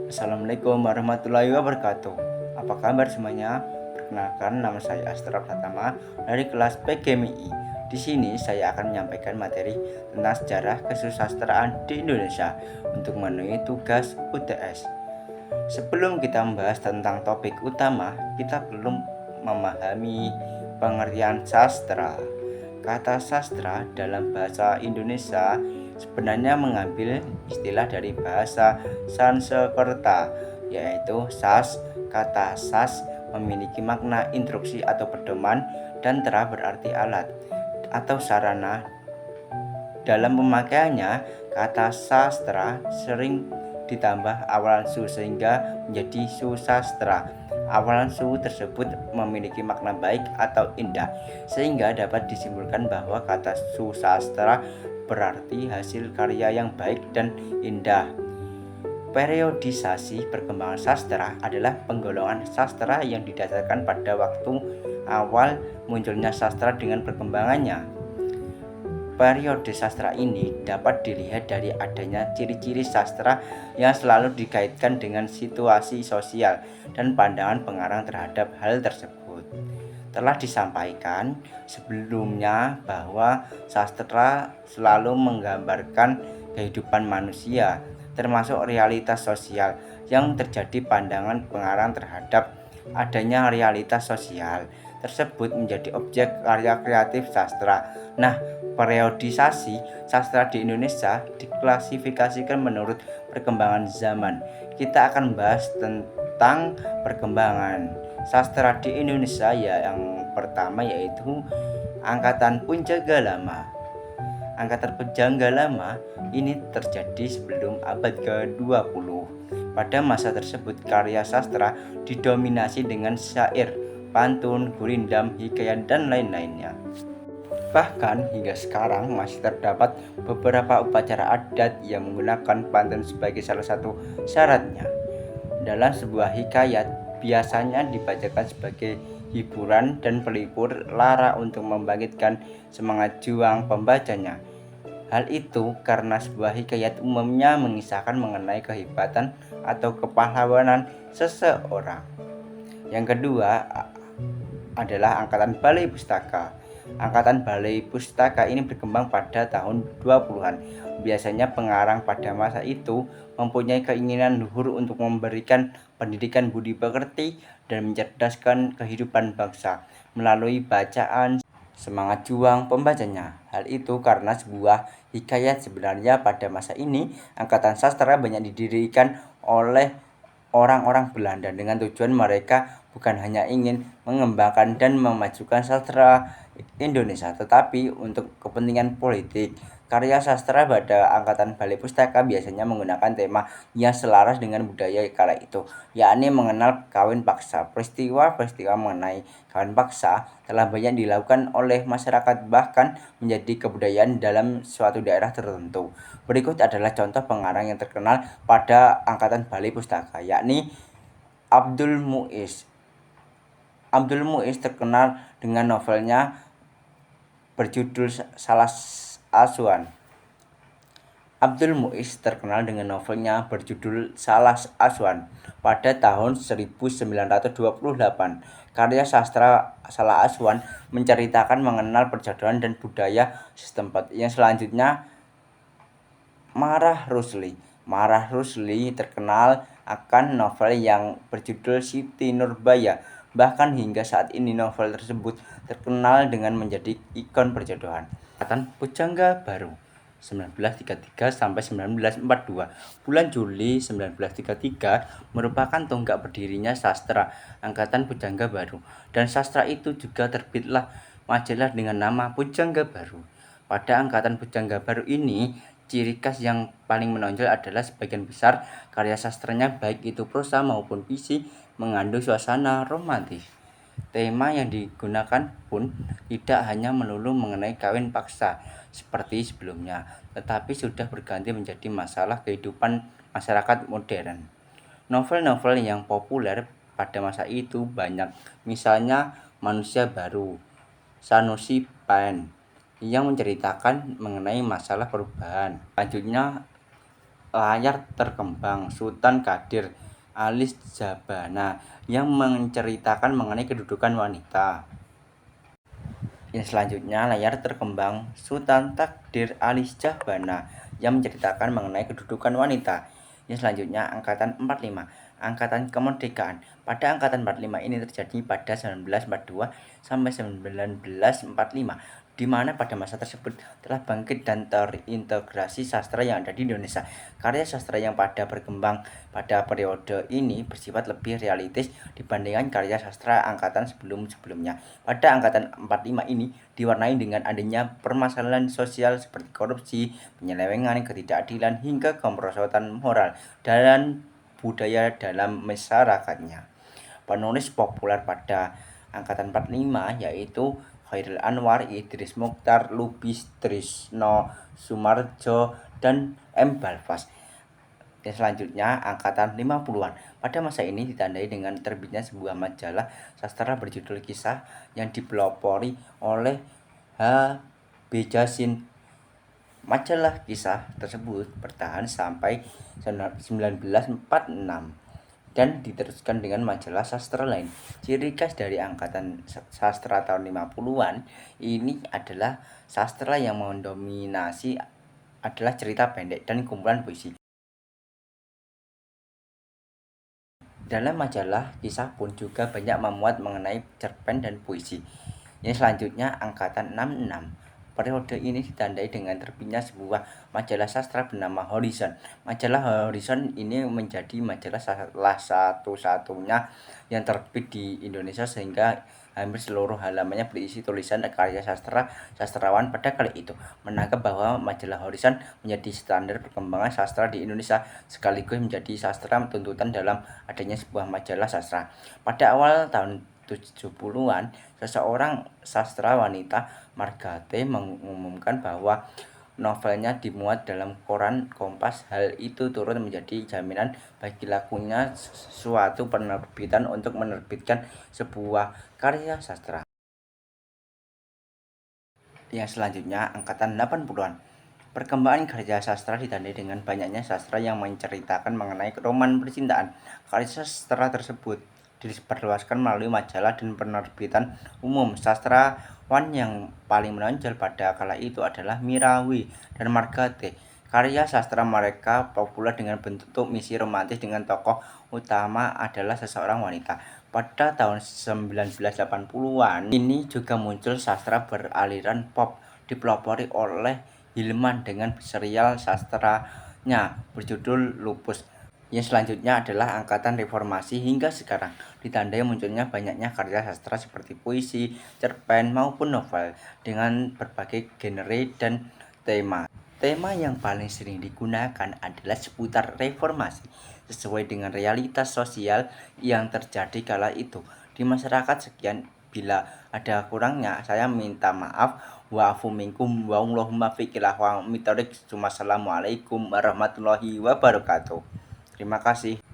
Assalamualaikum warahmatullahi wabarakatuh. Apa kabar semuanya? Perkenalkan, nama saya Astra Pratama dari kelas PGMI. Di sini saya akan menyampaikan materi tentang sejarah kesusastraan di Indonesia untuk memenuhi tugas UTS. Sebelum kita membahas tentang topik utama, kita perlu memahami pengertian sastra. Kata sastra dalam bahasa Indonesia sebenarnya mengambil istilah dari bahasa Sanskerta, yaitu sas. Kata sas memiliki makna instruksi atau pedoman dan tra berarti alat atau sarana. Dalam pemakaiannya, kata sastra sering ditambah awalan su sehingga menjadi susastra. Awalan su tersebut memiliki makna baik atau indah, sehingga dapat disimpulkan bahwa kata susastra berarti hasil karya yang baik dan indah. Periodisasi perkembangan sastra adalah penggolongan sastra yang didasarkan pada waktu awal munculnya sastra dengan perkembangannya. Periode sastra ini dapat dilihat dari adanya ciri-ciri sastra yang selalu dikaitkan dengan situasi sosial dan pandangan pengarang terhadap hal tersebut. Telah disampaikan sebelumnya bahwa sastra selalu menggambarkan kehidupan manusia, termasuk realitas sosial yang terjadi. Pandangan pengarang terhadap adanya realitas sosial tersebut menjadi objek karya kreatif sastra. Nah, periodisasi sastra di Indonesia diklasifikasikan menurut perkembangan zaman. Kita akan membahas tentang perkembangan sastra di Indonesia yang pertama yaitu Angkatan Punjaga Lama. Angkatan Punjaga Lama ini terjadi sebelum abad ke-20. Pada masa tersebut karya sastra didominasi dengan syair, pantun, gurindam, hikayat, dan lain-lainnya. Bahkan hingga sekarang masih terdapat beberapa upacara adat yang menggunakan pantun sebagai salah satu syaratnya. Dalam sebuah hikayat biasanya dibacakan sebagai hiburan dan pelipur lara untuk membangkitkan semangat juang pembacanya. Hal itu karena sebuah hikayat umumnya mengisahkan mengenai kehebatan atau kepahlawanan seseorang. Yang kedua adalah Angkatan Balai Pustaka. Angkatan Balai Pustaka ini berkembang pada tahun 20-an. Biasanya pengarang pada masa itu mempunyai keinginan luhur untuk memberikan pendidikan budi pekerti dan mencerdaskan kehidupan bangsa melalui bacaan semangat juang pembacanya. Hal itu karena sebuah hikayat. Sebenarnya pada masa ini angkatan sastra banyak didirikan oleh orang-orang Belanda dengan tujuan mereka bukan hanya ingin mengembangkan dan memajukan sastra Indonesia, tetapi untuk kepentingan politik. Karya sastra pada Angkatan Balai Pustaka biasanya menggunakan tema yang selaras dengan budaya kala itu, yakni mengenal kawin paksa. Peristiwa-peristiwa mengenai kawin paksa telah banyak dilakukan oleh masyarakat, bahkan menjadi kebudayaan dalam suatu daerah tertentu. Berikut adalah contoh pengarang yang terkenal pada Angkatan Balai Pustaka, yakni Abdul Muiz. Abdul Muiz terkenal dengan novelnya berjudul Salah Asuhan. Abdul Muiz terkenal dengan novelnya berjudul Salah Asuhan pada tahun 1928. Karya sastra Salah Asuhan menceritakan mengenal perjodohan dan budaya setempat. Yang selanjutnya Marah Rusli. Marah Rusli terkenal akan novel yang berjudul Siti Nurbaya. Bahkan hingga saat ini novel tersebut terkenal dengan menjadi ikon perjodohan. Angkatan Pujangga Baru 1933 sampai 1942. Bulan Juli 1933 merupakan tonggak berdirinya sastra Angkatan Pujangga Baru, dan sastra itu juga terbitlah majalah dengan nama Pujangga Baru. Pada Angkatan Pujangga Baru ini, ciri khas yang paling menonjol adalah sebagian besar karya sastranya, baik itu prosa maupun puisi, mengandung suasana romantis. Tema yang digunakan pun tidak hanya melulu mengenai kawin paksa seperti sebelumnya, tetapi sudah berganti menjadi masalah kehidupan masyarakat modern. Novel-novel yang populer pada masa itu banyak, misalnya Manusia Baru, Sanusi Pen, yang menceritakan mengenai masalah perubahan. Selanjutnya layar terkembang Sultan Qadir Alis Jabana yang menceritakan mengenai kedudukan wanita. Yang selanjutnya layar terkembang Sultan Takdir Alis Jabana yang menceritakan mengenai kedudukan wanita. Yang selanjutnya Angkatan 45, Angkatan Kemerdekaan. Pada Angkatan 45 ini terjadi pada 1942 sampai 1945, di mana pada masa tersebut telah bangkit dan terintegrasi sastra yang ada di Indonesia. Karya sastra yang berkembang pada periode ini bersifat lebih realistis dibandingkan karya sastra angkatan sebelum-sebelumnya. Pada Angkatan 45 ini diwarnai dengan adanya permasalahan sosial seperti korupsi, penyelewengan, ketidakadilan, hingga kemerosotan moral dan budaya dalam masyarakatnya. Penulis populer pada Angkatan 45 yaitu Chairil Anwar, Idris Muchtar, Lubis, Trisno Sumarjo, dan M. Balfas. Yang selanjutnya Angkatan 50-an. Pada masa ini ditandai dengan terbitnya sebuah majalah sastra berjudul Kisah yang dipelopori oleh H. B. Jasin. Majalah Kisah tersebut bertahan sampai 1946 dan diteruskan dengan majalah sastra lain. Ciri khas dari Angkatan Sastra tahun 50-an ini adalah sastra yang mendominasi adalah cerita pendek dan kumpulan puisi. Dalam majalah Kisah pun juga banyak memuat mengenai cerpen dan puisi. Yang selanjutnya Angkatan 66. Periode ini ditandai dengan terbitnya sebuah majalah sastra bernama Horizon. Majalah Horizon ini menjadi majalah salah satu-satunya yang terbit di Indonesia sehingga hampir seluruh halamannya berisi tulisan karya sastrawan pada kali itu. Menangkap bahwa majalah Horizon menjadi standar perkembangan sastra di Indonesia sekaligus menjadi sastra tuntutan dalam adanya sebuah majalah sastra. Pada awal tahun 70-an, seseorang sastra wanita, Margate, mengumumkan bahwa novelnya dimuat dalam koran Kompas. Hal itu turut menjadi jaminan bagi lakunya suatu penerbitan untuk menerbitkan sebuah karya sastra. Yang selanjutnya Angkatan 80-an. Perkembangan karya sastra ditandai dengan banyaknya sastra yang menceritakan mengenai roman percintaan. Karya sastra tersebut disebarluaskan melalui majalah dan penerbitan umum. Sastrawan yang paling menonjol pada kala itu adalah Mirawi dan Margate. Karya sastra mereka populer dengan bentuk misi romantis dengan tokoh utama adalah seseorang wanita. Pada tahun 1980-an ini juga muncul sastra beraliran pop dipelopori oleh Hilman dengan serial sastranya berjudul Lupus. Yang selanjutnya adalah Angkatan Reformasi. Hingga sekarang ditandai munculnya banyaknya karya sastra seperti puisi, cerpen, maupun novel dengan berbagai genre dan tema. Tema yang paling sering digunakan adalah seputar reformasi, sesuai dengan realitas sosial yang terjadi kala itu di masyarakat. Sekian, bila ada kurangnya saya minta maaf. Wa'afu minkum wa'allahumma fiqilah wa mitarik. Wassalamualaikum warahmatullahi wabarakatuh. Terima kasih.